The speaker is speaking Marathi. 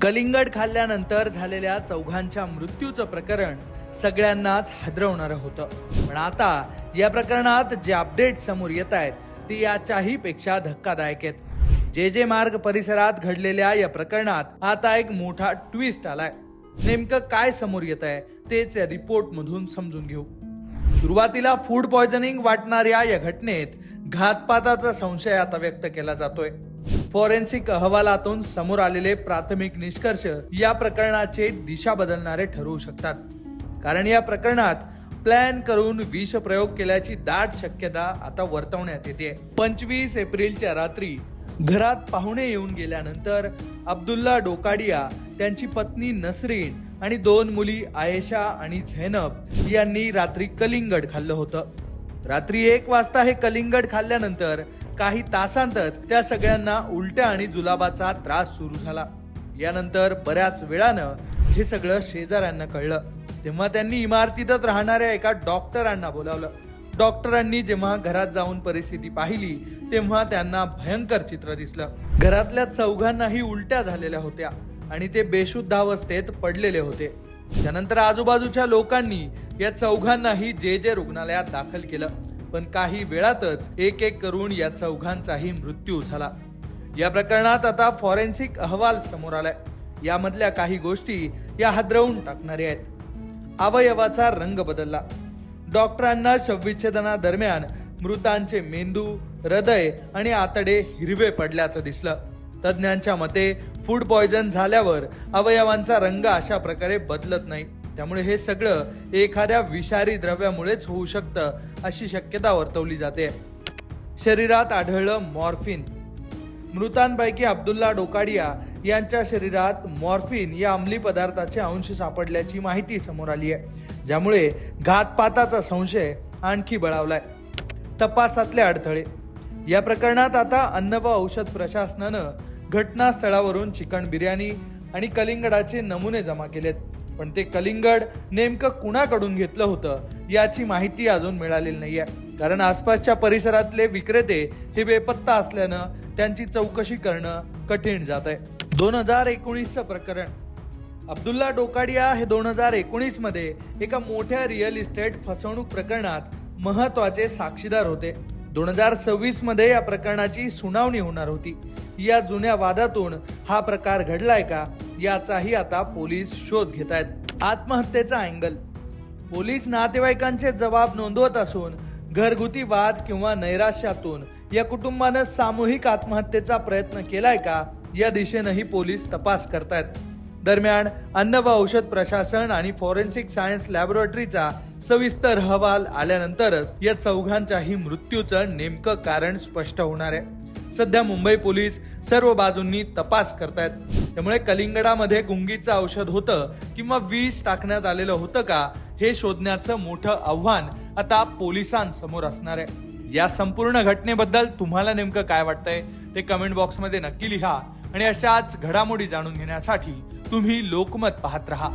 कलिंगड खाल्ल्यानंतर झालेल्या चौघांच्या मृत्यूचं प्रकरण सगळ्यांनाच हादरवणारं होतं. पण आता या प्रकरणात जे अपडेट समोर येत आहेत ते याच्याही पेक्षा धक्कादायक आहेत. जे मार्ग परिसरात घडलेल्या या प्रकरणात आता एक मोठा ट्विस्ट आलाय. नेमकं काय समोर येत आहे तेच या रिपोर्ट मधून समजून घेऊ. सुरुवातीला फूड पॉयझनिंग वाटणाऱ्या या घटनेत घातपाताचा संशय आता व्यक्त केला जातोय. फॉरेन्सिक अहवालातून समोर आलेले प्राथमिक निष्कर्ष या प्रकरणाचे दिशा बदलणारे ठरवू शकतात. कारण या प्रकरणात प्लॅन करून विष प्रयोग केल्याची दाट शक्यता आता वर्तवण्यात येते. 25 एप्रिलच्या रात्री घरात पाहुणे येऊन गेल्यानंतर अब्दुल्ला डोकाडिया, त्यांची पत्नी नसरीन आणि 2 मुली आयेशा आणि झैनब यांनी रात्री कलिंगड खाल्लं होतं. रात्री 1 वाजता हे कलिंगड खाल्ल्यानंतर काही तासांतच त्या सगळ्यांना उलट्या आणि जुलाबाचा त्रास सुरू झाला. यानंतर बऱ्याच वेळानं हे सगळं शेजाऱ्यांना कळलं. तेव्हा त्यांनी इमारतीतच राहणाऱ्या एका डॉक्टरांना बोलावलं. डॉक्टरांनी जेव्हा घरात जाऊन परिस्थिती पाहिली तेव्हा त्यांना भयंकर चित्र दिसलं. घरातल्या चौघांनाही उलट्या झालेल्या होत्या आणि ते बेशुद्ध अवस्थेत पडलेले होते. त्यानंतर आजूबाजूच्या लोकांनी या चौघांनाही जे रुग्णालयात दाखल केलं. पण काही वेळातच एक करून या चौघांचाही मृत्यू झाला. या प्रकरणात आता फॉरेन्सिक अहवाल समोर आलाय. यामधल्या काही गोष्टी या हादरवून टाकणाऱ्या आहेत. अवयवाचा रंग बदलला. डॉक्टरांना शवविच्छेदनादरम्यान मृतांचे मेंदू, हृदय आणि आतडे हिरवे पडल्याचं दिसलं. तज्ञांच्या मते फूड पॉयझन झाल्यावर अवयवांचा रंग अशा प्रकारे बदलत नाही. त्यामुळे हे सगळं एखाद्या विषारी द्रव्यामुळेच होऊ शकतं अशी शक्यता वर्तवली जाते. शरीरात आढळलं मॉर्फिन. मृतांपैकी अब्दुल्ला डोकाडिया यांच्या शरीरात मॉर्फिन या अंमली पदार्थाचे अंश सापडल्याची माहिती समोर आली आहे, ज्यामुळे घातपाताचा संशय आणखी बळावलाय. तपासातले अडथळे. या प्रकरणात आता अन्न व औषध प्रशासनानं घटनास्थळावरून चिकन बिर्याणी आणि कलिंगडाचे नमुने जमा केलेत. पण ते कलिंगड नेमकं कुणाकडून घेतलं होतं याची माहिती अजून मिळालेली नाहीये. कारण आसपासच्या परिसरातले विक्रेते हे बेपत्ता असल्यानं त्यांची चौकशी करणं कठीण जात आहे. 2019चं प्रकरण. अब्दुल्ला डोकाडिया हे 2019 मध्ये एका मोठ्या रिअल इस्टेट फसवणूक प्रकरणात महत्वाचे साक्षीदार होते. 2026 मध्ये या प्रकरणाची सुनावणी होणार होती. या जुन्या वादातून हा प्रकार घडलाय का याचाही आता पोलीस शोध घेत आहेत. आत्महत्येचा अँगल. पोलीस नातेवाईकांचे जबाब नोंदवत असून घरगुती वाद किंवा नैराश्यातून या कुटुंबानं सामूहिक आत्महत्येचा प्रयत्न केलाय का या दिशेनंही पोलीस तपास करतायत. दरम्यान अन्न व औषध प्रशासन आणि फॉरेन्सिक सायन्स लॅबोरेटरीचा सविस्तर अहवाल आल्यानंतरच या चौघांच्याही मृत्यूचं नेमकं कारण स्पष्ट होणार आहे. सध्या मुंबई पोलीस सर्व बाजूंनी तपास करतायत. त्यामुळे कलिंगडामध्ये गुंगीचं औषध होतं किंवा विष टाकण्यात आलेलं होतं का हे शोधण्याचं मोठं आव्हान आता पोलिसांसमोर असणार आहे. या संपूर्ण घटनेबद्दल तुम्हाला नेमकं काय वाटतंय ते कमेंट बॉक्समध्ये नक्की लिहा आणि अशाच घडामोडी जाणून घेण्यासाठी तुम्ही लोकमत पाहत रहा.